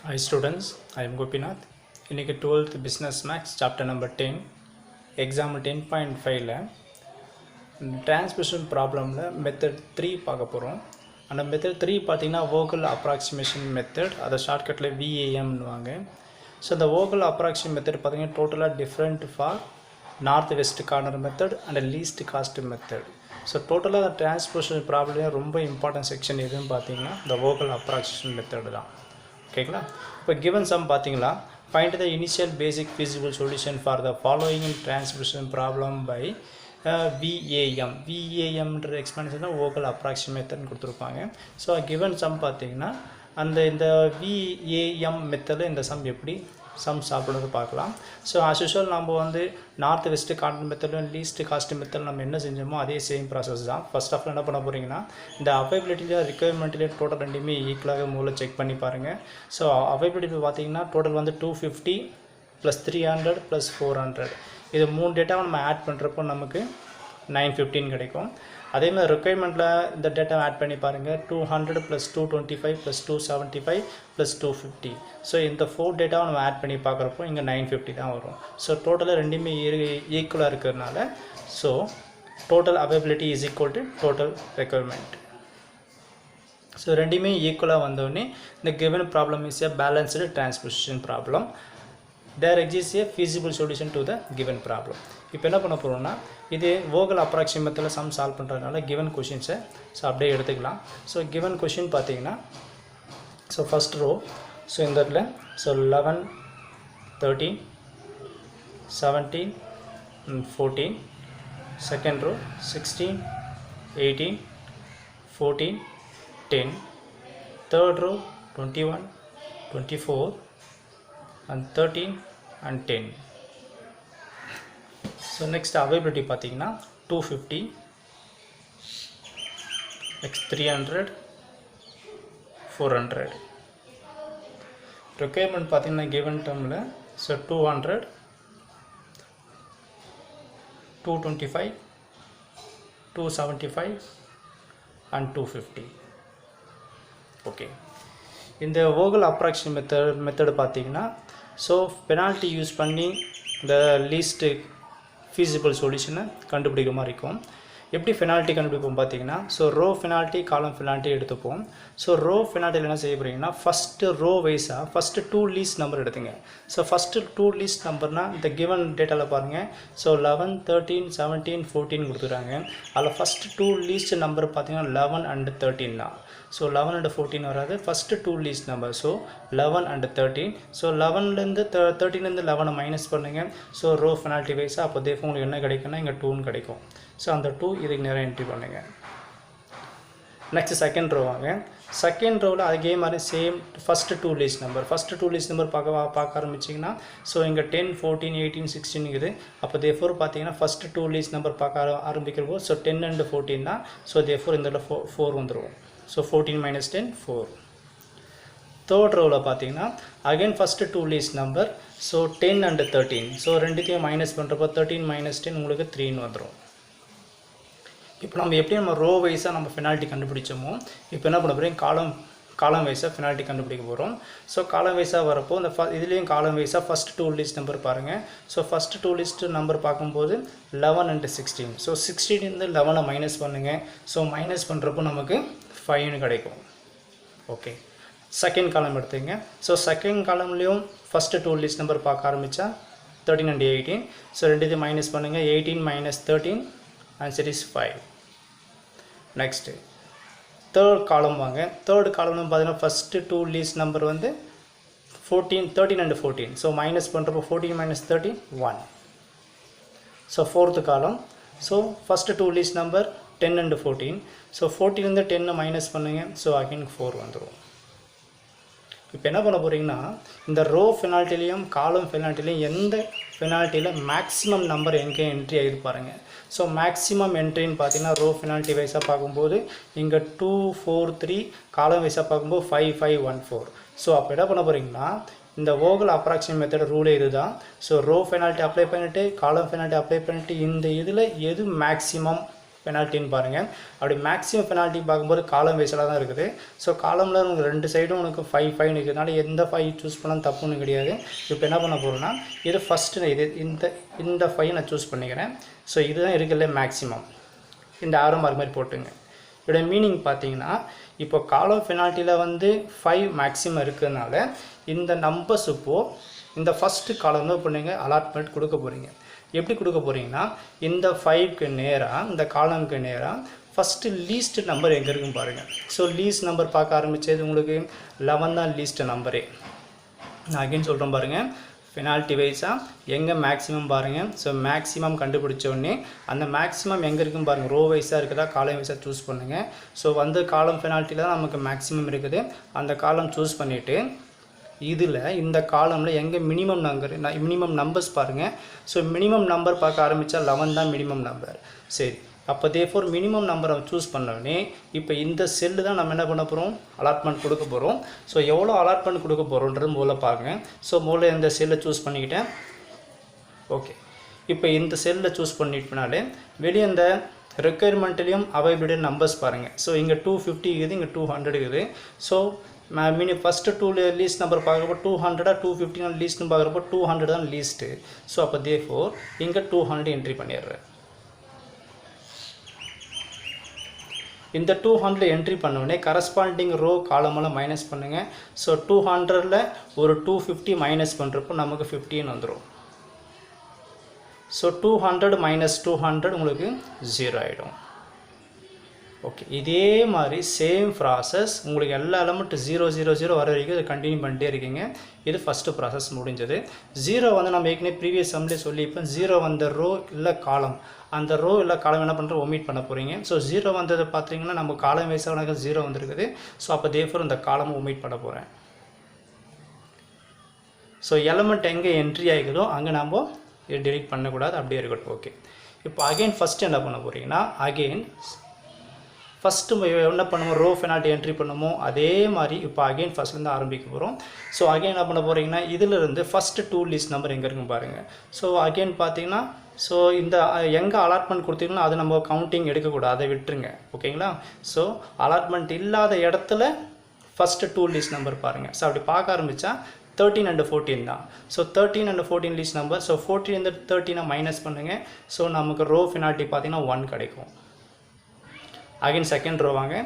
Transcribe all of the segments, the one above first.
Hi students, I am Gopinath. இன்னைக்கு 12th business max chapter number 10 exam 10.5ல transposition problemல method 3 பார்க்க போறோம். அந்த method 3 பார்த்தீங்கன்னா vogel approximation method, அத ஷார்ட்கட்ல VAM னுவாங்க. So the vogel approximation method பார்த்தீங்கன்னா டோட்டலா different for north west corner method and least cost method. So டோட்டலா transposition problemல ரொம்ப important section எதுன்னு பார்த்தீங்கன்னா the vogel approximation method தான். ஓகேங்களா? இப்போ given sum பார்த்தீங்களா, find the initial basic feasible solution for the following transposition problem by VAM. VAMன்ற expansion தான் vogel approximation method கொடுத்துருப்பாங்க. ஸோ given sum பார்த்தீங்கன்னா இந்த VAM மெத்தடில் இந்த சம் எப்படி சம் சால்வ் பண்ணுறது பார்க்கலாம். ஸோ ஆஸ் யூஷுவல் நம்ம வந்து நார்த் வெஸ்ட் கார்னர் மெத்தடும் லீஸ்ட் காஸ்ட் மெத்தட் நம்ம என்ன செஞ்சோமோ அதே சேம் ப்ராசஸ் தான். ஃபர்ஸ்ட் ஆஃப் என்ன பண்ண போகிறீங்கன்னா இந்த அவைபிலிட்டியில் ரிக்வயர்மெண்ட்லேயே டோட்டல் ரெண்டுமே ஈக்குவலாக மூலம் செக் பண்ணி பாருங்கள். ஸோ அவைபிலிட்டி பார்த்தீங்கன்னா டோட்டல் வந்து 250 + 300 + 400 இது 3 டேட்டாவை நம்ம ஆட் பண்ணுறப்போ நமக்கு 915 கிடைக்கும். அதே மாதிரி ரெக்குயர்மெண்ட்டில் இந்த டேட்டாவை ஆட் பண்ணி பாருங்கள். 200 + 225 + 275 + 250. ஸோ இந்த 4 டேட்டாவை நம்ம ஆட் பண்ணி பார்க்குறப்போ இங்கே 950 தான் வரும். ஸோ டோட்டலாக ரெண்டுமே ஈக்குவலாக இருக்கிறதுனால so total availability is equal to total requirement. So ரெண்டுமே ஈக்குவலாக வந்தோடனே இந்த given problem is a balanced transposition problem. There exists a feasible solution to the given problem. இப்போ என்ன பண்ண போகிறோம்னா இது vogel approximation மெத்தடில் சம் சால்வ் பண்ணுறதுனால given கொஷின்ஸை ஸோ அப்படியே எடுத்துக்கலாம். ஸோ given கொஷின் பார்த்தீங்கன்னா ஸோ ஃபஸ்ட் ரோ ஸோ இந்த இடத்துல so 11 13 17 14 second row 16 18 14 10 third row 21 24 and 13 and 10. So next availability பார்த்தீங்கன்னா 250 next 300 400 requirement பார்த்தீங்கன்னா given termல so 200 225 275 and 250. okay இந்த vogel approximation method பார்த்தீங்கன்னா ஸோ பெனால்ட்டி யூஸ் பண்ணி இந்த லீஸ்ட் ஃபீஸிபிள் சொல்யூஷனை கண்டுபிடிக்கிற மாதிரி இருக்கும். எப்படி பெனால்ட்டி கண்டுபிடிப்போம் பார்த்தீங்கன்னா ஸோ ரோ பெனால்ட்டி காலம் பெனால்ட்டி எடுத்துப்போம். ஸோ ரோ பெனால்ட்டியில் என்ன செய்ய போகிறீங்கன்னா ஃபஸ்ட்டு ரோ வைஸாக ஃபஸ்ட்டு 2 லீஸ்ட் நம்பர் எடுத்துங்க. ஸோ ஃபஸ்ட்டு 2 லீஸ்ட் நம்பர்னால் இந்த கிவன் டேட்டாவில் பாருங்கள். ஸோ 11 13 17 14 கொடுத்துருக்காங்க. அதில் ஃபஸ்ட்டு 2 லீஸ்ட் நம்பர் பார்த்தீங்கன்னா 11 and 13 தான். ஸோ 11 and 14 வராது. First 2 least number so 11 and 13. So 11லேருந்து 13லேருந்து 11 மைனஸ் பண்ணுங்கள். ஸோ ரோ பெனால்ட்டி வைஸாக அப்போ தேஃபோ உங்களுக்கு என்ன கிடைக்குன்னா இங்கே 2ன்னு கிடைக்கும். ஸோ அந்த 2 இதுக்கு நேரம் என்ட்ரி பண்ணுங்கள். நெக்ஸ்ட் செகண்ட் ரோ வாங்க. செகண்ட் ரோவில் அதே மாதிரி சேம் ஃபஸ்ட்டு 2 லீஸ்ட் நம்பர் பார்க்க ஆரம்பிச்சிங்கன்னா ஸோ இங்கே 10 14 18 16 இருக்குது. அப்போ தேஃபோர் பார்த்தீங்கன்னா ஃபஸ்ட்டு 2 லீஸ்ட் நம்பர் பார்க்க ஆரம்பிக்கிறப்போ ஸோ 10 and 14 தான். ஸோ தேஃபோர் இந்த 4 வந்துடும். ஸோ 14 - 10 4. தேர்ட் ரோவில் பார்த்தீங்கன்னா again first 2 least number so 10 and 13. So ரெண்டுத்தையும் மைனஸ் பண்ணுறப்போ 13 - 10 உங்களுக்கு 3ன்னு வந்துடும். இப்போ நம்ம எப்படி நம்ம ரோ வைஸாக நம்ம பெனால்ட்டி கண்டுபிடிச்சோமோ இப்போ என்ன பண்ண போகிறோம் காலம் வைஸாக பெனால்ட்டி கண்டுபிடிக்க போகிறோம். ஸோ காலம் வைஸாக வரப்போ இந்த இதுலேயும் காலம் வைஸாக ஃபஸ்ட் 2 லீஸ்ட் நம்பர் பாருங்கள். ஸோ ஃபஸ்ட்டு 2 லீஸ்ட் நம்பர் பார்க்கும்போது 11 and 16. ஸோ 16 11 மைனஸ் பண்ணுங்கள். ஸோ மைனஸ் பண்ணுறப்போ நமக்கு 5ன்னு கிடைக்கும். ஓகே செகண்ட் காலம் எடுத்துங்க. ஸோ செகண்ட் காலம்லேயும் ஃபஸ்ட்டு 2 லீஸ்ட் நம்பர் பார்க்க ஆரம்பித்தா 13 and 18. ஸோ ரெண்டுத்தையும் மைனஸ் பண்ணுங்கள். 18 - 13 ஆன்சர் இஸ் 5. நெக்ஸ்ட்டு தேர்ட் காலம் வாங்க. தேர்ட் காலம்னு பார்த்தீங்கன்னா ஃபஸ்ட்டு 2 லீஸ்ட் நம்பர் வந்து 13 and 14. ஸோ மைனஸ் பண்ணுறப்போ 14 - 13 1. ஸோ ஃபோர்த்து காலம் so first 2 least number 10 and 14. So 14 10 minus பண்ணுங்கள். ஸோ அகைன் 4 வந்துடும். இப்போ என்ன பண்ண போகிறீங்கன்னா இந்த ரோ பெனால்ட்டிலையும் காலம் பெனால்ட்டிலையும் எந்த பெனால்ட்டியில் மேக்ஸிமம் நம்பர் எங்கே என்ட்ரி ஆகிருப்பாருங்க. ஸோ மேக்ஸிமம் என்ட்ரின்னு பார்த்தீங்கன்னா ரோ பெனால்ட்டி வைஸாக பார்க்கும்போது இங்கே 2 4 3 காலம் வைஸாக பார்க்கும்போது 5 5 1 4. ஸோ அப்போ என்ன பண்ண போகிறீங்கன்னா இந்த vogel approximation மெத்தட் ரூலே இதுதான். ஸோ ரோ பெனால்ட்டி அப்ளை பண்ணிவிட்டு காலம் பெனால்ட்டி அப்ளை பண்ணிவிட்டு இந்த இதில் எது மேக்ஸிமம் பெனால்ட்டின்னு பாருங்கள். அப்படி மேக்ஸிமம் பெனால்ட்டி பார்க்கும்போது காலம் வைஸில் தான் இருக்குது. ஸோ காலமில் உங்களுக்கு 2 சைடும் உனக்கு 5 இருக்கிறதுனால எந்த 5 சூஸ் பண்ணாலும் தப்புன்னு கிடையாது. இப்போ என்ன பண்ண போகிறோன்னா இது ஃபஸ்ட்டு இது இந்த 5 நான் சூஸ் பண்ணிக்கிறேன். ஸோ இதுதான் இருக்குல்ல மேக்ஸிமம். இந்த ஆரோ மார்க் மாதிரி போட்டுங்க. இதோட மீனிங் பார்த்தீங்கன்னா இப்போ காலம் பெனால்ட்டியில் வந்து 5 மேக்ஸிமம் இருக்கிறதுனால இந்த நம்பர்ஸ் இப்போது இந்த ஃபஸ்ட்டு காலம் பண்ணுங்க அலாட்மெண்ட் கொடுக்க போகிறீங்க. எப்படி கொடுக்க போகிறீங்கன்னா இந்த 5க்கு நேராக இந்த காலமுக்கு நேராக ஃபஸ்ட்டு லீஸ்ட் நம்பர் எங்கே இருக்குன்னு பாருங்கள். ஸோ லீஸ்ட் நம்பர் பார்க்க ஆரம்பித்தது உங்களுக்கு 11 தான் லீஸ்ட் நம்பரே. நான் அகைன் சொல்கிறேன் பாருங்கள், பெனால்ட்டி வைஸாக எங்கே மேக்ஸிமம் பாருங்கள். ஸோ மேக்ஸிமம் கண்டுபிடிச்ச உடனே அந்த மேக்ஸிமம் எங்கே இருக்குன்னு பாருங்கள். ரோ வைஸாக இருக்குதா காலம் வைஸாக சூஸ் பண்ணுங்கள். ஸோ வந்து காலம் பெனால்ட்டியில் தான் நமக்கு மேக்ஸிமம் இருக்குது. அந்த காலம் சூஸ் பண்ணிவிட்டு இதில் இந்த காலமில் எங்கே மினிமம் நம்பர்ஸ் பாருங்கள். ஸோ மினிமம் நம்பர் பார்க்க ஆரம்பித்தா 11 தான் மினிமம் நம்பர். சரி, அப்போ தேர்ஃபோர் மினிமம் நம்பரை சூஸ் பண்ணோடனே இப்போ இந்த செல்லு தான் நம்ம என்ன பண்ண போகிறோம், அலாட்மெண்ட் கொடுக்க போகிறோம். ஸோ எவ்வளோ அலாட்மெண்ட் கொடுக்க போகிறோன்றது முதல்ல பாருங்க. ஸோ முதல்ல இந்த செல்லை சூஸ் பண்ணிக்கிட்டேன். ஓகே, இப்போ இந்த செல்லை சூஸ் பண்ணிட்டனாலே வெளியே இந்த ரெக்குயர்மெண்ட்லேயும் அவைலபிலிட்டி நம்பர்ஸ் பாருங்கள். ஸோ இங்கே 250 இருக்குது, இங்கே 200 இருக்குது. ஸோ ஃபஸ்ட்டு 2 லீஸ்ட் நம்பர் பார்க்குறப்போ 200 250 லீஸ்ட்னு பார்க்குறப்போ 200 தான் லீஸ்ட்டு. ஸோ அப்போ தேர்ஃபோர் இங்கே 200 என்ட்ரி பண்ணிடுறேன். இந்த 200 என்ட்ரி பண்ணோடனே கரஸ்பாண்டிங் ரோ காலமெல்லாம் மைனஸ் பண்ணுங்கள். ஸோ 200ல் ஒரு 250 மைனஸ் பண்ணுறப்போ நமக்கு 15 வந்துடும். ஸோ 200 மைனஸ் 200 உங்களுக்கு 0 ஆகிடும். ஓகே, இதே மாதிரி சேம் ப்ராசஸ் உங்களுக்கு எல்லா எலமெண்ட் 0 0 0 வர வரைக்கும் இதை கண்டினியூ பண்ணிட்டே இருக்கீங்க. இது ஃபஸ்ட்டு ப்ராசஸ் முடிஞ்சது. 0 வந்து நம்ம ஏற்கனவே ப்ரீவியஸ் சம்லேயே சொல்லிப்போம். 0 வந்த ரோ இல்லை காலம், அந்த ரோ இல்லை காலம் என்ன பண்ணுறோம், ஒமிட் பண்ண போகிறீங்க. ஸோ 0 வந்ததை பார்த்தீங்கன்னா நம்ம காலம் வைஸாக 0 வந்துருக்குது. ஸோ அப்போ தேர்ஃபோர் இந்த காலமும் ஒமிட் பண்ண போகிறேன். ஸோ எலமெண்ட் எங்கே என்ட்ரி ஆகிக்குதோ அங்கே நம்ம டெலிட் பண்ணக்கூடாது, அப்படியே இருக்கட்டும். ஓகே, இப்போ அகெயின் ஃபஸ்ட்டு என்ன பண்ண போகிறீங்கன்னா அகெயின் ஃபஸ்ட்டு என்ன பண்ணுவோம், ரோ பெனால்ட்டி என்ட்ரி பண்ணுமோ அதே மாதிரி இப்போ அகெயின் ஃபஸ்ட்லேருந்து ஆரம்பிக்க போகிறோம். ஸோ அகெயின் என்ன பண்ண போகிறீங்கன்னா இதிலிருந்து ஃபஸ்ட்டு 2 லீஸ்ட் நம்பர் எங்கே இருக்குன்னு பாருங்கள். ஸோ அகெயின் பார்த்தீங்கன்னா ஸோ இந்த எங்கே அலாட்மெண்ட் கொடுத்தீங்கன்னா அது நம்ம கவுண்டிங் எடுக்கக்கூடாது, அதை விட்டுருங்க. ஓகேங்களா? ஸோ அலாட்மெண்ட் இல்லாத இடத்துல ஃபஸ்ட்டு 2 லீஸ்ட் நம்பர் பாருங்கள். ஸோ அப்படி பார்க்க ஆரம்பித்தா 13 and 14 தான். So 13 and 14 least number. So 14 இந்த 13 மைனஸ் பண்ணுங்கள். ஸோ நமக்கு ரோ பெனால்ட்டி பார்த்தீங்கன்னா 1 கிடைக்கும். அகைன் செகண்ட் ரோ வாங்க.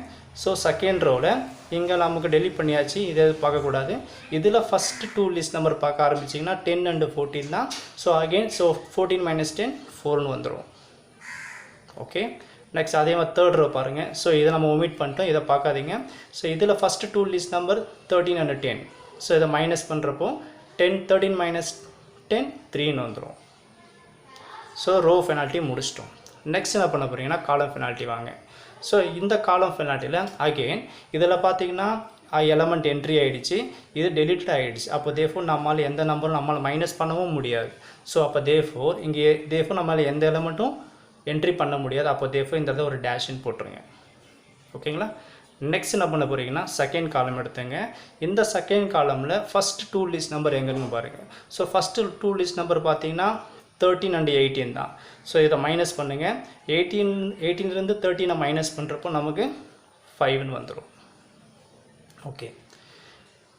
ஸோ செகண்ட் ரோவில் இங்கே நமக்கு டெலிட் பண்ணியாச்சு, இதை பார்க்கக்கூடாது. இதில் ஃபஸ்ட்டு 2 லிஸ்ட் நம்பர் பார்க்க ஆரம்பிச்சிங்கன்னா 10 and 14 தான். ஸோ அகெயின் ஸோ 14 minus 10 4ன்னு வந்துடும். ஓகே, நெக்ஸ்ட் அதே மாதிரி தேர்ட் ரோ பாருங்கள். ஸோ இதை நம்ம ஒமிட் பண்ணிட்டோம், இதை பார்க்காதீங்க. ஸோ இதில் first 2 list number 13 and 10. So இதை மைனஸ் பண்ணுறப்போ 13 minus 10 3ன்னு வந்துடும். ஸோ ரோ பெனால்ட்டி முடிச்சிட்டோம். நெக்ஸ்ட் என்ன பண்ண போகிறீங்கன்னா காலம் பெனால்ட்டி வாங்க. ஸோ இந்த காலம் பெனால்ட்டியில் அகெயின் இதில் பார்த்தீங்கன்னா எலமெண்ட் என்ட்ரி ஆகிடுச்சு, இது டெலிட் ஆகிடுச்சு. அப்போ தேர்ஃபோர் நம்மளால் எந்த நம்பரும் நம்மளால் மைனஸ் பண்ணவும் முடியாது. ஸோ அப்போ தேர்ஃபோர் இங்கே தேர்ஃபோர் நம்மளால் எந்த எலமெண்ட்டும் என்ட்ரி பண்ண முடியாது. அப்போ தேர்ஃபோர் இந்த இடத்துல ஒரு டேஷின் போட்டுருங்க. ஓகேங்களா? நெக்ஸ்ட் என்ன பண்ண போகிறீங்கன்னா செகண்ட் காலம் எடுத்துங்க. இந்த செகண்ட் காலமில் ஃபஸ்ட் 2 லிஸ்ட் நம்பர் எங்கன்னு பாருங்கள். ஸோ ஃபஸ்ட்டு 2 லிஸ்ட் நம்பர் பார்த்தீங்கன்னா 13 and 18 தான். ஸோ இதை மைனஸ் பண்ணுங்கள். 18லேருந்து 13 மைனஸ் பண்ணுறப்போ நமக்கு 5ன்னு வந்துடும். ஓகே,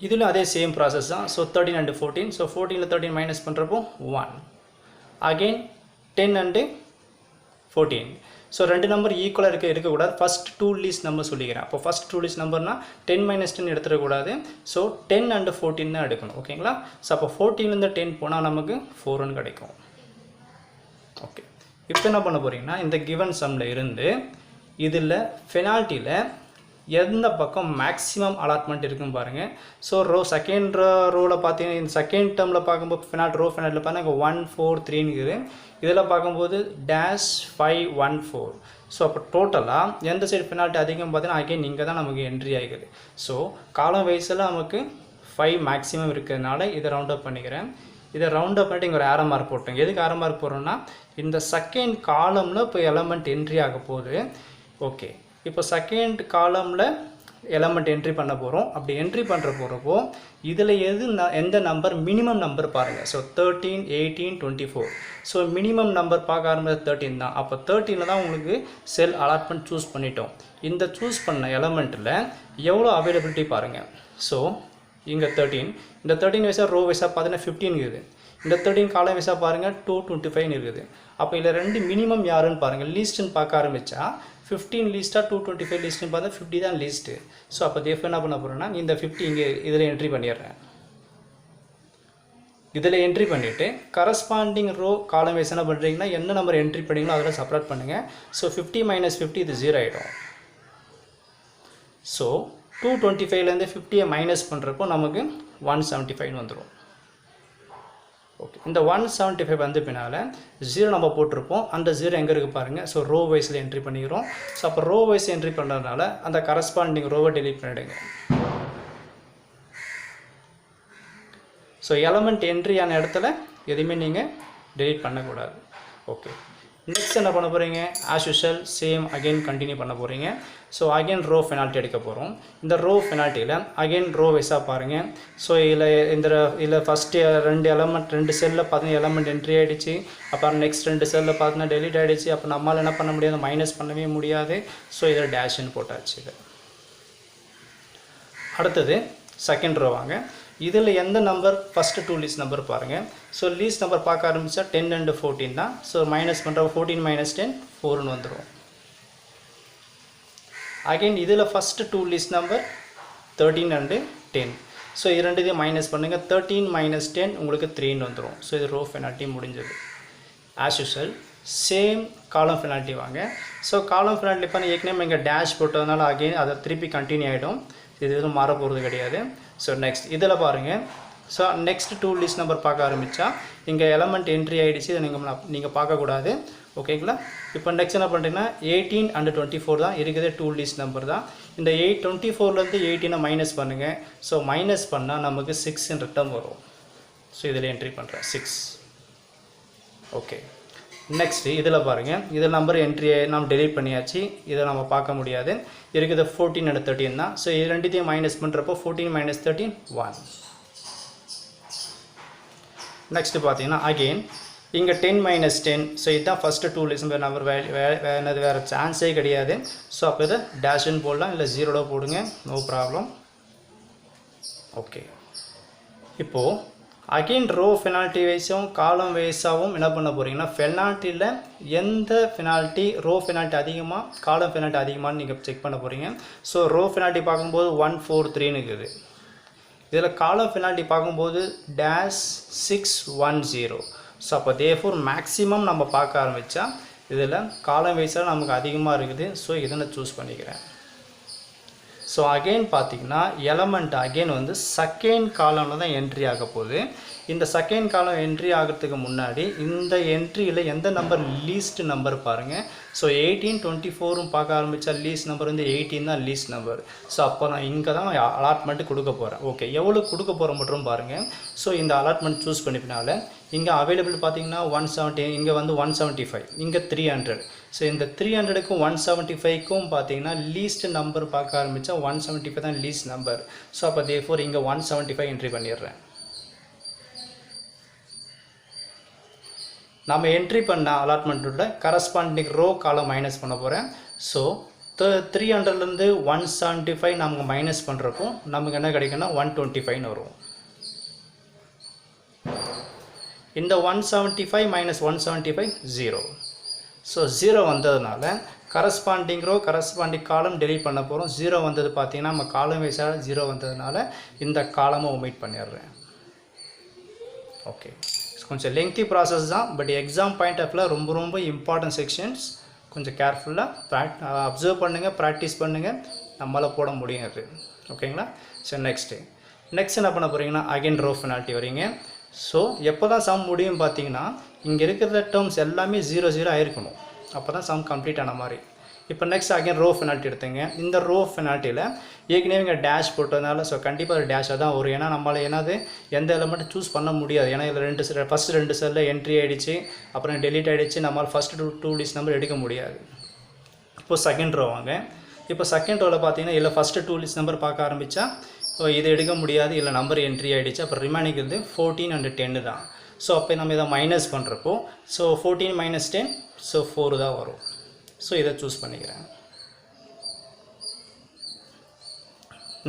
இதில் அதே சேம் ப்ராசஸ் தான். So 13 and 14. ஸோ 14ல் 13 மைனஸ் பண்ணுறப்போ 1. Again 10 and 14. ஸோ 2 நம்பர் ஈக்குவலாக இருக்கக்கூடாது. ஃபஸ்ட் 2 லீஸ்ட் நம்பர் சொல்லிக்கிறேன். அப்போ ஃபஸ்ட் 2 லீஸ்ட் நம்பர்னால் 10 minus 10 எடுத்துடக்கூடாது. ஸோ 10 and 14 தான் எடுக்கணும். ஓகேங்களா? ஸோ அப்போ 14லேருந்து 10 போனால் நமக்கு 4ன்னு கிடைக்கும். ஓகே, இப்போ என்ன பண்ண போகிறீங்கன்னா இந்த கிவன் சம்மில் இருந்து இதில் பெனால்ட்டியில் எந்த பக்கம் மேக்ஸிமம் அலாட்மெண்ட் இருக்குன்னு பாருங்கள். ஸோ செகண்ட் ரோவில் பார்த்தீங்கன்னா இந்த செகண்ட் டேர்மில் பார்க்கும்போது ரோ பெனால்ட்டியில் பார்த்தீங்கன்னா 1 4 3 இருக்குது. இதில் பார்க்கும்போது -5 1 4. ஸோ அப்போ டோட்டலாக எந்த சைடு பெனால்ட்டி அதிகம் பார்த்தீங்கன்னா அகைன் இங்கே தான் நமக்கு என்ட்ரி ஆகிக்குது. ஸோ காலம் வைஸில் நமக்கு 5 மேக்ஸிமம் இருக்கிறதுனால இதை ரவுண்ட் அப் பண்ணிக்கிறேன். இதை ரவுண்ட் அப் பண்ணிட்டு இங்கே ஒரு ஆரோ மார்க் போட்டோம். எதுக்கு ஆரோ மார்க் போடுறோன்னா இந்த செகண்ட் காலமில் இப்போ எலமெண்ட் என்ட்ரி ஆக போகுது. ஓகே, இப்போ செகண்ட் காலமில் எலமெண்ட் என்ட்ரி பண்ண போகிறோம். அப்படி என்ட்ரி பண்ணுற போகிறப்போ இதில் எந்த நம்பர் மினிமம் நம்பர் பாருங்கள். ஸோ 13, 18, 24. ஸோ மினிமம் நம்பர் பார்க்க ஆரம்பிச்சது 13 தான். அப்போ 13 தான் உங்களுக்கு செல் அலாட்மெண்ட் சூஸ் பண்ணிட்டோம். இந்த சூஸ் பண்ண எலமெண்ட்டில் எவ்வளோ அவைலபிலிட்டி பாருங்கள். ஸோ இங்கே 13, இந்த 13 வைஸாக ரோ வைஸாக பார்த்தீங்கன்னா 15 இருக்குது. இந்த 13 காலம் வைஸாக பாருங்கள் 225 இருக்குது. அப்போ இதில் ரெண்டு மினிமம் யாருன்னு பாருங்கள். லீஸ்ட்டுன்னு பார்க்க ஆரம்பித்தா 15 லீஸ்ட்டாக 225 லீஸ்ட்டுன்னு பார்த்தா 50 தான் லீஸ்ட்டு. ஸோ அப்போ தேஃப் என்ன பண்ண போகிறேன்னா இந்த 50 இங்கே இதில் என்ட்ரி பண்ணிடுறேன். இதில் என்ட்ரி பண்ணிவிட்டு கரஸ்பாண்டிங் ரோ காலம் வைஸ் என்ன பண்ணுறீங்கன்னா என்ன நம்பர் என்ட்ரி பண்ணிங்களோ அதில் செப்பரேட் பண்ணுங்கள். ஸோ 50 - 50 இது 0 ஆகிடும். ஸோ 225லேருந்து 50 மைனஸ் பண்ணுறப்போ நமக்கு 175 வந்துடும். ஓகே, இந்த 175 வந்து பின்னால் 0 நம்ம போட்டிருப்போம். அந்த 0 எங்கே இருக்குது பாருங்கள். ஸோ ரோ வைஸில் என்ட்ரி பண்ணிக்கிறோம். ஸோ அப்போ ரோ வைஸ் என்ட்ரி பண்ணுறதுனால அந்த கரஸ்பாண்டிங் ரோவை டெலீட் பண்ணிவிடுங்க. ஸோ எலமெண்ட் என்ட்ரி ஆன இடத்துல எதுவுமே நீங்கள் டெலீட் பண்ணக்கூடாது. ஓகே, நெக்ஸ்ட் என்ன பண்ண போகிறீங்க? As usual same again continue பண்ண போகிறீங்க. ஸோ அகெயின் ரோ பெனால்ட்டி எடுக்க போகிறோம். இந்த ரோ பெனால்ட்டியில் அகெயின் ரோ வைஸாக பாருங்கள். ஸோ இதில் ஃபஸ்ட்டு ரெண்டு எலமெண்ட் ரெண்டு செல்லில் பார்த்தீங்கன்னா எலமெண்ட் என்ட்ரி ஆகிடுச்சு. அப்புறம் நெக்ஸ்ட் ரெண்டு செல்லில் பார்த்தீங்கன்னா டெலீட் ஆகிடுச்சு. அப்போ நம்மளால் என்ன பண்ண முடியாது? மைனஸ் பண்ணவே முடியாது. ஸோ இதில் டேஷ்ன்னு போட்டாச்சு. இது அடுத்தது செகண்ட் ரோ வாங்க. இதில் எந்த நம்பர் ஃபஸ்ட்டு 2 லீஸ்ட் நம்பர் பாருங்கள். ஸோ லீஸ்ட் நம்பர் பார்க்க ஆரம்பித்தா 10 and 14 தான். ஸோ மைனஸ் பண்ணுற 14 - 10 4ன்னு வந்துடும். அகெயின் இதில் first 2 least number 13 and 10. So இது ரெண்டுத்தையும் மைனஸ் பண்ணுங்கள். 13 - 10 உங்களுக்கு 3ன்னு வந்துடும். ஸோ இது ரோ பெனால்ட்டி முடிஞ்சது. ஆஸ் யூஷுவல் சேம் காலம் பெனால்ட்டி வாங்க. ஸோ காலம் பெனால்ட்டி பண்ணி ஏற்கனவே இங்கே டேஷ் போட்டதுனால அகெயின் அதை திருப்பி கண்டினியூ ஆகிடும். இது எதுவும் மாற போகிறது கிடையாது. ஸோ நெக்ஸ்ட் இதில் பாருங்கள். ஸோ நெக்ஸ்ட் 2 லீஸ்ட் நம்பர் பார்க்க ஆரம்பித்தா இங்கே எலமெண்ட் என்ட்ரி ஆகிடுச்சு. இதை நீங்கள் பார்க்கக்கூடாது. ஓகேங்களா? இப்போ நெக்ஸ்ட் என்ன பண்ணுறீங்கன்னா 18 and 24 தான் இருக்குது. 2 லீஸ்ட் நம்பர் தான். இந்த 24லேருந்து 18 மைனஸ் பண்ணுங்கள். ஸோ மைனஸ் பண்ணால் நமக்கு 6 ரிட்டன் வரும். ஸோ இதில் என்ட்ரி பண்ணுறேன் 6. ஓகே, நெக்ஸ்ட் இதில் பாருங்கள். இதில் நம்பர் என்ட்ரி நம்ம டெலீட் பண்ணியாச்சு. இதை நம்ம பார்க்க முடியாது. இருக்குது 14 and 13 தான். ஸோ இது ரெண்டுத்தையும் மைனஸ் பண்ணுறப்போ 14 - 13 1. நெக்ஸ்ட்டு பார்த்தீங்கன்னா அகெயின் இங்கே 10 - 10. ஸோ இதுதான் ஃபஸ்ட்டு 2 லீஸ்ட் நம்பர். வேறு சான்ஸே கிடையாது. ஸோ அப்போ இதை டேஷ்ன்னு போடலாம், இல்லை 0 போடுங்க, நோ ப்ராப்ளம். ஓகே, இப்போது அகெயின் ரோ பெனால்ட்டி வைஸும் காலம் வைஸாகவும் என்ன பண்ண போகிறீங்கன்னா பெனால்ட்டியில் எந்த பெனால்ட்டி ரோ பெனால்ட்டி அதிகமாக காலம் பெனால்ட்டி அதிகமானு நீங்கள் செக் பண்ண போகிறீங்க. ஸோ ரோ பெனால்ட்டி பார்க்கும்போது 143ன்னு இருக்குது. இதில் காலம் பெனால்ட்டி பார்க்கும்போது -610. ஸோ அப்போ தேர்ஃபோர் மேக்ஸிமம் நம்ம பார்க்க ஆரம்பித்தா இதில் காலம் வைஸாக நமக்கு அதிகமாக இருக்குது. ஸோ இதை நான் சூஸ் பண்ணிக்கிறேன். ஸோ அகெயின் பார்த்திங்கன்னா எலமெண்ட் அகெயின் வந்து செகண்ட் காலமில் தான் என்ட்ரி ஆக போகுது. இந்த செகண்ட் காலம் என்ட்ரி ஆகிறதுக்கு முன்னாடி இந்த என்ட்ரியில் எந்த நம்பர் லீஸ்ட் நம்பர் பாருங்கள். ஸோ 18, 24 பார்க்க ஆரம்பித்தா லீஸ்ட் நம்பர் வந்து 18 தான் லீஸ்ட் நம்பர். ஸோ அப்போ நான் இங்கே தான் அலாட்மெண்ட்டு கொடுக்க போகிறேன். ஓகே, எவ்வளோ கொடுக்க போகிற மட்டும் பாருங்கள். ஸோ இந்த அலாட்மெண்ட் சூஸ் பண்ணிப்பினால இங்கே அவைலபிள் பார்த்திங்கன்னா 170, இங்கே வந்து 175, இங்கே 300. ஸோ இந்த 300க்கும் 175க்கும் பார்த்தீங்கன்னா லீஸ்ட் நம்பர் பார்க்க ஆரம்பித்தா 175 தான் லீஸ்ட் நம்பர். ஸோ அப்போ தேர்ஃபோர் இங்கே 175 என்ட்ரி பண்ணிடுறேன். நம்ம என்ட்ரி பண்ண அலாட்மெண்ட்டோட கரஸ்பாண்டிங் ரோ காலம் மைனஸ் பண்ண போகிறேன். ஸோ 300லேருந்து 175 நமக்கு மைனஸ் பண்ணுறப்போ நமக்கு என்ன கிடைக்குன்னா 125 வரும். இந்த 175 - 175 0. ஸோ 0 வந்ததுனால கரஸ்பாண்டிங் ரோ கரஸ்பாண்டிங் காலம் டெலீட் பண்ண போகிறோம். 0 வந்தது பார்த்திங்கன்னா நம்ம காலம் வைஸாக 0 வந்ததுனால இந்த காலமை ஒமிட் பண்ணிடுறேன். ஓகே, கொஞ்சம் லெங்க்தி ப்ராசஸ் தான். பட் எக்ஸாம் பாயிண்ட் ஆஃப் வியூவில் ரொம்ப ரொம்ப இம்பார்ட்டன்ட் செக்ஷன்ஸ். கொஞ்சம் கேர்ஃபுல்லாக அப்சர்வ் பண்ணுங்கள், ப்ராக்டிஸ் பண்ணுங்கள், நம்மளால் போட முடியும் அது. ஓகேங்களா? ஸோ நெக்ஸ்ட் என்ன பண்ண போகிறீங்கன்னா அகெயின் ரோ பெனால்ட்டி வரீங்க. ஸோ எப்போ தான் சம் முடியும் பார்த்தீங்கன்னா இங்கே இருக்கிற டேர்ம்ஸ் எல்லாமே 0 0 ஆகிருக்கணும். அப்போ தான் சம் கம்ப்ளீட் ஆன மாதிரி. இப்போ நெக்ஸ்ட் அகெயின் ரோ பெனால்ட்டி எடுத்துங்க. இந்த ரோ பெனால்ட்டியில் ஏற்கனவே இங்கே டேஷ் போட்டதுனால ஸோ கண்டிப்பாக அது டேஷாக தான் வரும். ஏன்னா நம்மளால் என்னது எந்த எலமெண்ட்டும் சூஸ் பண்ண முடியாது. ஏன்னா இதில் ஃபஸ்ட்டு 2 செல்லில் என்ட்ரி ஆகிடுச்சு, அப்புறம் டெலீட் ஆகிடுச்சு. நம்மளால் ஃபஸ்ட்டு 2 லீஸ்ட் நம்பர் எடுக்க முடியாது. இப்போது செகண்ட் ரோ வாங்க. இப்போ செகண்ட் ரோவில் பார்த்தீங்கன்னா இல்லை ஃபஸ்ட்டு 2 லிஸ்ட் நம்பர் பார்க்க ஆரம்பித்தா இது எடுக்க முடியாது, இல்லை நம்பர் என்ட்ரி ஆகிடுச்சு. அப்போ ரிமைனிங் வந்து 14 and 10 தான். ஸோ அப்போ நம்ம இதை மைனஸ் பண்ணுறப்போ ஸோ 14 minus 10 ஸோ 4 தான் வரும். ஸோ இதை சூஸ் பண்ணிக்கிறேன்.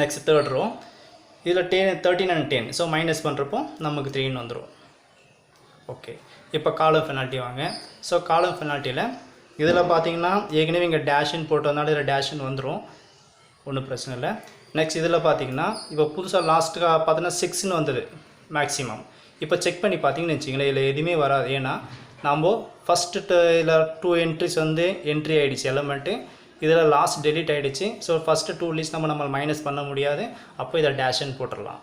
நெக்ஸ்ட் தேர்ட் ரோ, இதில் 13 and 10 ஸோ மைனஸ் பண்ணுறப்போ நமக்கு 3ன்னு வந்துடும். ஓகே, இப்போ காலம் பெனால்ட்டி வாங்க. ஸோ காலம் பெனால்ட்டியில் இதில் பார்த்தீங்கன்னா ஏற்கனவே இங்கே டேஷின் போட்டதுனால இதில் டேஷின் வந்துடும், ஒன்றும் பிரச்சனை இல்லை. நெக்ஸ்ட் இதில் பார்த்தீங்கன்னா இப்போ புதுசாக லாஸ்ட்டுக்கு பார்த்தீங்கன்னா 6ன்னு வந்தது மேக்ஸிமம். இப்போ செக் பண்ணி பார்த்தீங்கன்னு வச்சிங்களேன், இதில் எதுவுமே வராது. ஏன்னா நம்ம ஃபஸ்ட்டு இதில் 2 என்ட்ரிஸ் வந்து என்ட்ரி ஆகிடுச்சு எலமெண்ட்டு, இதில் லாஸ்ட் டெலிட் ஆகிடுச்சு. ஸோ ஃபஸ்ட்டு 2 லிஸ்ட் நம்ம மைனஸ் பண்ண முடியாது, அப்போ இதை டேஷன் போட்டுடலாம்.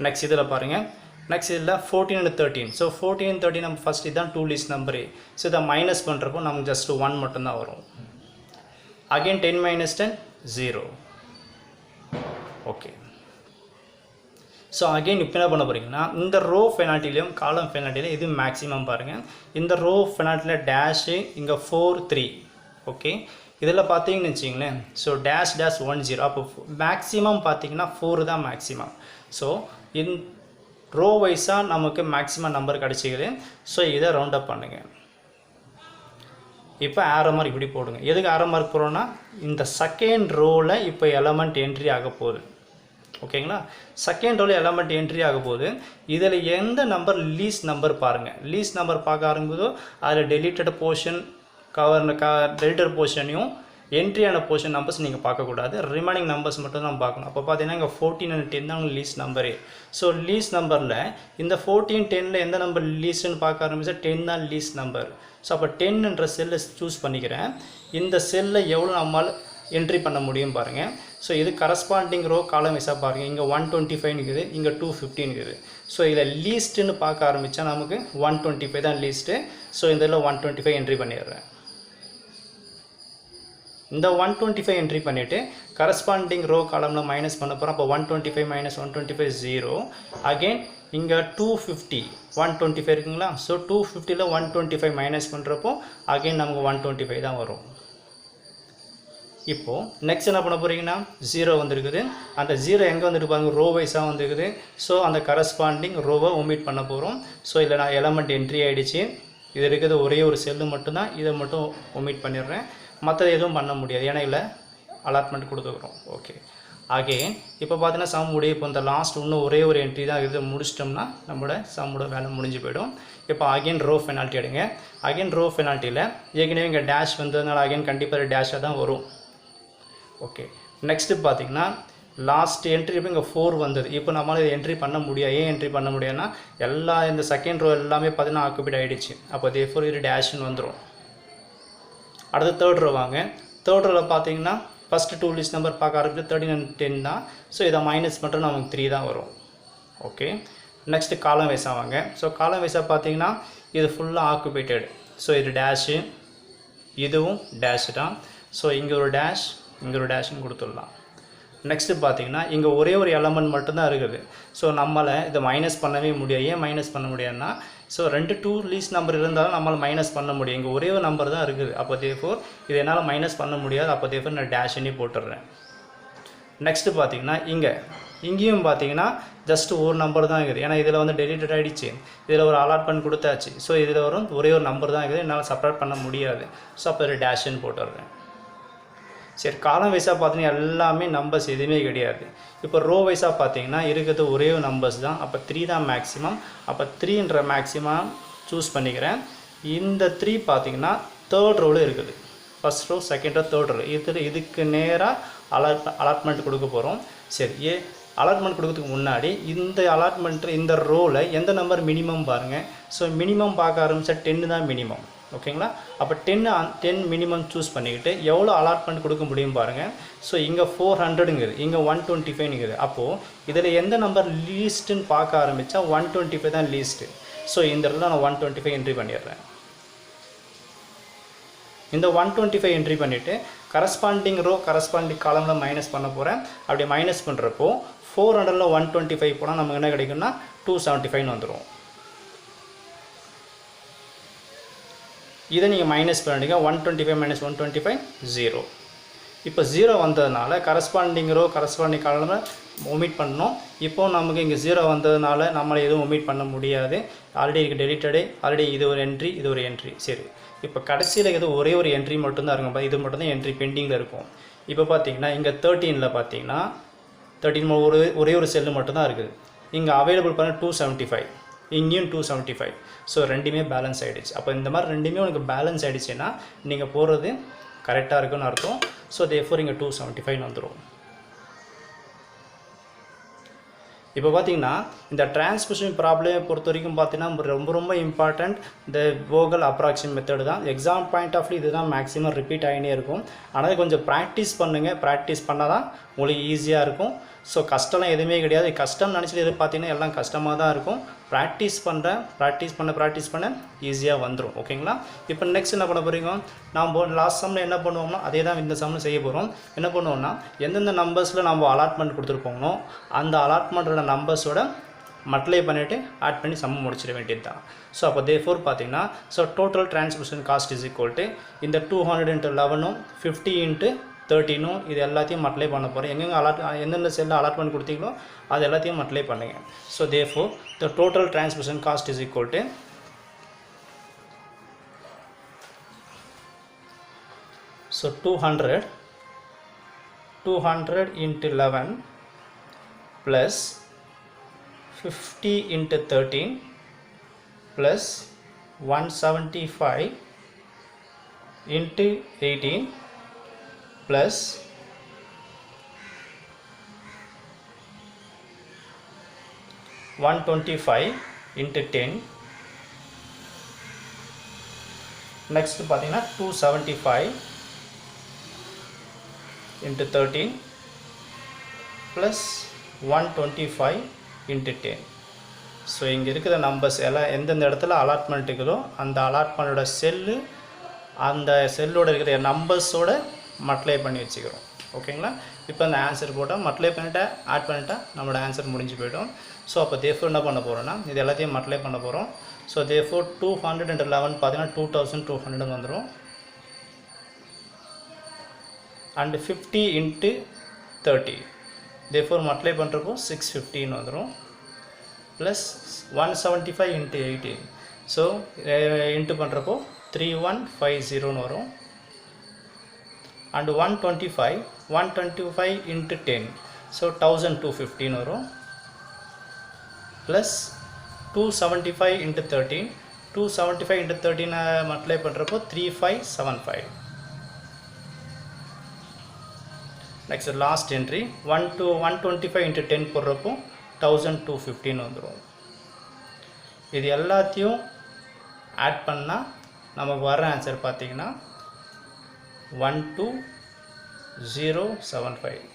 நெக்ஸ்ட் இதில் பாருங்கள், நெக்ஸ்ட் இதில் 14 and 13 ஸோ 14 and 13 நம்ம ஃபஸ்ட் இதுதான் 2 லிஸ்ட் நம்பரு. ஸோ இதை மைனஸ் பண்ணுறப்போ நமக்கு ஜஸ்ட் 1 மட்டும்தான் வரும். Again 10 minus 10 0. Okay, so again இப்போ என்ன பண்ண போகிறீங்கன்னா இந்த ரோ பெனால்ட்டிலையும் காலம் பெனால்ட்டிலையும் இது மேக்ஸிமம் பாருங்கள். இந்த ரோ பெனால்ட்டியில் டேஷு இங்கே 4 3. ஓகே, இதில் பார்த்தீங்கன்னு வச்சிங்களேன் ஸோ டேஷ் 1 0. அப்போ மேக்ஸிமம் பார்த்தீங்கன்னா 4 தான் மேக்ஸிமம். ஸோ இன் ரோ வைஸாக நமக்கு மேக்ஸிமம் நம்பர் கிடச்சிக்குது. ஸோ இதை ரவுண்ட் அப் பண்ணுங்கள். இப்போ ஆரோ மார்க் இப்படி போடுங்க. எதுக்கு ஆரோ மார்க் போடுறோன்னா இந்த செகண்ட் ரோவில் இப்போ எலமெண்ட் என்ட்ரி ஆக போகுது. ஓகேங்களா, செகண்ட் ரோவில் எலமெண்ட் என்ட்ரி ஆக போகுது. இதில் எந்த நம்பர் லீஸ்ட் நம்பர் பாருங்கள். லீஸ்ட் நம்பர் பார்க்க ஆரம்பிக்குதோ அதில் டெலிட்டட் போர்ஷன் டெலிட்டட் போர்ஷனையும் என்ட்ரியான போர்ஷன் நம்பர்ஸ் நீங்கள் பார்க்கக்கூடாது, ரிமைனிங் நம்பர்ஸ் மட்டும் தான் பார்க்கணும். அப்போ பார்த்தீங்கன்னா இங்கே 14 and 10 தான் லீஸ்ட் நம்பரு. ஸோ லீஸ்ட் நம்பரில் இந்த 14 10ல் எந்த நம்பர் லீஸ்ட்னு பார்க்க ஆரம்பிச்சா 10 தான் லீஸ்ட் நம்பர். ஸோ அப்போ 10ன்ற செல்லை சூஸ் பண்ணிக்கிறேன். இந்த செல்லில் எவ்வளோ நம்மால் என்ட்ரி பண்ண முடியும் பாருங்கள். ஸோ இது கரஸ்பாண்டிங் ரோ காலம் வைஸாக பாருங்கள். இங்கே 125 இருக்குது, இங்கே 215 இருக்குது. ஸோ இதில் லீஸ்ட்டுன்னு பார்க்க ஆரம்பித்தா நமக்கு 125 தான் லீஸ்ட்டு. ஸோ இதில் 125 என்ட்ரி பண்ணிடுறேன். இந்த 125 என்ட்ரி பண்ணிவிட்டு கரஸ்பாண்டிங் ரோ காலமில் மைனஸ் பண்ண போகிறோம். அப்போ 125 minus 125 0. அகெயின் இங்கே 250 125 இருக்குங்களா. ஸோ 250ல் 125 மைனஸ் பண்ணுறப்போ அகெயின் நமக்கு 125 தான் வரும். இப்போது நெக்ஸ்ட் என்ன பண்ண போகிறீங்கன்னா 0 வந்துருக்குது. அந்த 0 எங்கே வந்துட்டு பாருங்கள், ரோ வைஸாக வந்துருக்குது. ஸோ அந்த கரஸ்பாண்டிங் ரோவை ஒமிட் பண்ண போகிறோம். ஸோ இதில் நான் எலமெண்ட் என்ட்ரி ஆகிடுச்சு. இது இருக்கிறது ஒரே ஒரு செல்லு மட்டும்தான், இதை மட்டும் ஒமிட் பண்ணிடுறேன். மற்றது எதுவும் பண்ண முடியாது, ஏன்னா இல்லை அலாட்மெண்ட் கொடுத்துக்கிறோம். ஓகே, அகெயின் இப்போ பார்த்தீங்கன்னா சம் முடியும். இப்போ இந்த லாஸ்ட் இன்னும் ஒரே ஒரு என்ட்ரி தான் இது முடிச்சிட்டோம்னா நம்மளோட சம்மோட வேலை முடிஞ்சு போயிடும். இப்போ அகெயின் ரோ பெனால்ட்டி எடுங்க. அகெயின் ரோ பெனால்ட்டியில் ஏற்கனவே இங்கே டேஷ் வந்ததுனால அகெயின் கண்டிப்பாக டேஷாக தான் வரும். ஓகே, நெக்ஸ்ட்டு பார்த்தீங்கன்னா லாஸ்ட் என்ட்ரி இப்போ இங்கே 4 வந்தது. இப்போ நம்மளால் இதை என்ட்ரி பண்ண முடியாது. ஏன் என்ட்ரி பண்ண முடியாதுன்னா எல்லா இந்த செகண்ட் ரோ எல்லாமே பார்த்தீங்கன்னா ஆக்குபைட் ஆகிடுச்சு. அப்போ தேர்ஃபோர் இது டேஷ்னு வந்துடும். அடுத்து தேர்ட் ரோ வாங்க. தேர்ட் ரோவில் பார்த்தீங்கன்னா ஃபஸ்ட்டு 2 லிஸ்ட் நம்பர் பார்க்க ஆரம்பிச்சு 13 and 10 தான். ஸோ இதை மைனஸ் பண்ணுறது நமக்கு 3 தான் வரும். ஓகே, நெக்ஸ்ட்டு காலம் வைஸாக வாங்க. ஸோ காலம் வைஸாக பார்த்தீங்கன்னா இது ஃபுல்லாக ஆக்குபைட்டட். ஸோ இது டேஷு, இதுவும் டேஷு தான். ஸோ இங்கே ஒரு டேஷ், இங்கே ஒரு டேஷ்னு கொடுத்துடலாம். நெக்ஸ்ட்டு பார்த்தீங்கன்னா இங்கே ஒரே ஒரு எலமெண்ட் மட்டும்தான் இருக்குது. ஸோ நம்மளை இதை மைனஸ் பண்ணவே முடியாது. ஏன் மைனஸ் பண்ண முடியாதுன்னா ஸோ 2 லீஸ்ட் நம்பர் இருந்தாலும் நம்மளால் மைனஸ் பண்ண முடியும். இங்கே ஒரே ஒரு நம்பர் தான் இருக்குது. அப்போ தேர்ஃபோர் இது என்னால் மைனஸ் பண்ண முடியாது. அப்போ தேர்ஃபோர் நான் டேஷ்னே போட்டுடுறேன். நெக்ஸ்ட்டு பார்த்தீங்கன்னா இங்கேயும் பார்த்தீங்கன்னா ஜஸ்ட் ஒரு நம்பர் தான் இருக்குது. ஏன்னா இதில் வந்து டெலிட்டட் ஆகிடுச்சு, இதில் ஒரு அலாட்மெண்ட் கொடுத்தாச்சு. ஸோ இதில் வரும் ஒரே ஒரு நம்பர் தான் இருக்குது, என்னால் செப்பரேட் பண்ண முடியாது. ஸோ அப்போ இது டேஷ்னு போட்டுடுறேன். சரி, காலம் வைஸாக பார்த்தீங்கன்னா எல்லாமே நம்பர்ஸ் எதுவுமே கிடையாது. இப்போ ரோ வைஸாக பார்த்தீங்கன்னா இருக்கிறது ஒரே ஒரு நம்பர்ஸ் தான். அப்போ 3 தான் மேக்ஸிமம். அப்போ 3ன்ற மேக்ஸிமம் சூஸ் பண்ணிக்கிறேன். இந்த 3 பார்த்தீங்கன்னா தேர்ட் ரோவில் இருக்குது. First row, second row, third row. இதுக்கு நேராக அலாட்மெண்ட் கொடுக்க போகிறோம். சரி, அலாட்மெண்ட் கொடுக்கறதுக்கு முன்னாடி இந்த அலாட்மெண்ட் இந்த ரோவில் எந்த நம்பர் மினிமம் பாருங்கள். ஸோ மினிமம் பார்க்க ஆரம்பித்தா 10 தான் மினிமம். ஓகேங்களா, அப்போ 10 மினிமம் சூஸ் பண்ணிக்கிட்டு எவ்வளோ அலாட்மெண்ட் கொடுக்க முடியும் பாருங்கள். ஸோ இங்கே 400ங்குது, இங்கே 125ங்குது. அப்போது இதில் எந்த நம்பர் லீஸ்ட்டுன்னு பார்க்க ஆரம்பித்தா 125 தான் லீஸ்ட்டு. ஸோ இந்த இடத்துல நான் 125 என்ட்ரி பண்ணிடுறேன். இந்த 125 என்ட்ரி பண்ணிவிட்டு கரஸ்பாண்டிங் ரோ கரஸ்பாண்டிங் காலமில் மைனஸ் பண்ண போகிறேன். அப்படி மைனஸ் பண்ணுறப்போ 400ல் 125 போனால் நமக்கு என்ன கிடைக்குன்னா 275 வந்துடும். இதை நீங்கள் மைனஸ் பண்ணிடுங்க. 125 minus 125 0. இப்போ 0 வந்ததுனால கரஸ்பாண்டிங் ரோ கரஸ்பாண்டிங் காலமை ஒமிட் பண்ணோம். இப்போ நமக்கு இங்கே 0 வந்ததுனால நம்மளை எதுவும் ஒமிட் பண்ண முடியாது. ஆல்ரெடி இருக்குது டெலிட்டடு, ஆல்ரெடி இது ஒரு என்ட்ரி, இது ஒரு என்ட்ரி. சரி, இப்போ கடைசியில் எது ஒரே ஒரு என்ட்ரி மட்டும்தான் இருக்கும். இது மட்டும் தான் என்ட்ரி பெண்டிங்கில் இருக்கும். இப்போ பார்த்தீங்கன்னா இங்கே 13ல் பார்த்தீங்கன்னா 13 ஒரே ஒரு செல்லு மட்டும்தான் இருக்குது. இங்கே அவைலபிள் பண்ண 275, இங்கேயும் 275. ஸோ ரெண்டுமே பேலன்ஸ் ஆகிடுச்சு. அப்போ இந்த மாதிரி ரெண்டுமே உனக்கு பேலன்ஸ் ஆகிடுச்சுன்னா நீங்கள் போகிறது கரெக்டாக இருக்குன்னு அர்த்தம். ஸோ தேர்ஃபோர் இங்கே 275 வந்துடும். இப்போ பார்த்தீங்கன்னா இந்த டிரான்ஸ்மிஷன் ப்ராப்ளம் பொறுத்த வரைக்கும் பார்த்தீங்கன்னா ரொம்ப இம்பார்ட்டண்ட் இந்த vogel approximation மெத்தடு தான். எக்ஸாம் பாயிண்ட் ஆஃப் வியூ இதுதான் மேக்ஸிமம் ரிப்பீட் ஆகினே இருக்கும். ஆனால் கொஞ்சம் ப்ராக்டிஸ் பண்ணுங்கள். ப்ராக்டிஸ் பண்ணால் தான் உங்களுக்கு ஈஸியாக இருக்கும். ஸோ கஷ்டம்லாம் எதுவுமே கிடையாது. கஷ்டம் நினச்சிட்டு எது பார்த்தீங்கன்னா எல்லாம் கஷ்டமாக தான் இருக்கும். ப்ராக்டிஸ் பண்ண ஈஸியாக வந்துடும். ஓகேங்களா? இப்போ நெக்ஸ்ட் என்ன பண்ண போகிறீங்க, நாம் லாஸ்ட் சம்மில் என்ன பண்ணுவோம்னா அதே தான் இந்த சம்மில் செய்ய போகிறோம். என்ன பண்ணுவோம்னா எந்தெந்த நம்பர்ஸில் நம்ம அலாட்மெண்ட் கொடுத்துருப்போமோ அந்த அலாட்மெண்ட்டோட நம்பர்ஸோட மல்டிப்ளை பண்ணிவிட்டு ஆட் பண்ணி சம் முடிச்சிட வேண்டியது தான். ஸோ அப்போ தேர்ஃபோர் பார்த்தீங்கன்னா total transmission cost is equal to இந்த 200 × 11 50 × 13 இது எல்லாத்தையும் மல்டிப்ளை பண்ண போகிறேன். எந்தெந்த செல்லில் அலாட்மெண்ட் கொடுத்தீங்களோ அது எல்லாத்தையும் மல்டிப்ளை பண்ணுங்க. So therefore the total transmission cost is equal to so 200 × 11 plus 50 × 13 plus 175 × 18 plus 125 × 10. next பார்த்தீங்கன்னா 275 × 13 plus 125 × 10. ஸோ இங்கே இருக்கிற நம்பர்ஸ் எல்லாம் எந்தெந்த இடத்துல அலாட்மெண்ட் இருக்குதோ அந்த அலாட்மெண்ட்டோட செல்லு அந்த செல்லோட இருக்கிற நம்பர்ஸோட மல்டிப்ளை பண்ணி வச்சுக்கிறோம். ஓகேங்களா? இப்போ அந்த ஆன்சர் போட்டால் மல்டிப்ளை பண்ணிவிட்டா ஆட் பண்ணிட்டா நம்மளோட ஆன்சர் முடிஞ்சு போய்டும். ஸோ அப்போ தேர்ஃபோர் என்ன பண்ண போகிறோன்னா இது எல்லாத்தையும் மல்டிப்ளை பண்ண போகிறோம். ஸோ தேர்ஃபோர் 200 × 11 பார்த்தீங்கன்னா 2200 வந்துடும். அண்ட் 50 × 30 தேர்ஃபோர் மல்டிப்ளை பண்ணுறப்போ 615 வந்துடும். ப்ளஸ் 175 × 18 ஸோ இன்ட்டு பண்ணுறப்போ 3150 வரும். அண்ட் 125 × 10 ஸோ 1215 வரும். ப்ளஸ் 275 × 13 275 × 13 மல்டிப்ளை பண்ணுறப்போ 3575. நெக்ஸ்ட் லாஸ்ட் என்ட்ரி 125 × 10 போடுறப்போ 1215 வந்துடும். இது எல்லாத்தையும் ஆட் பண்ணால் நமக்கு வர ஆன்சர் பார்த்தீங்கன்னா 12075.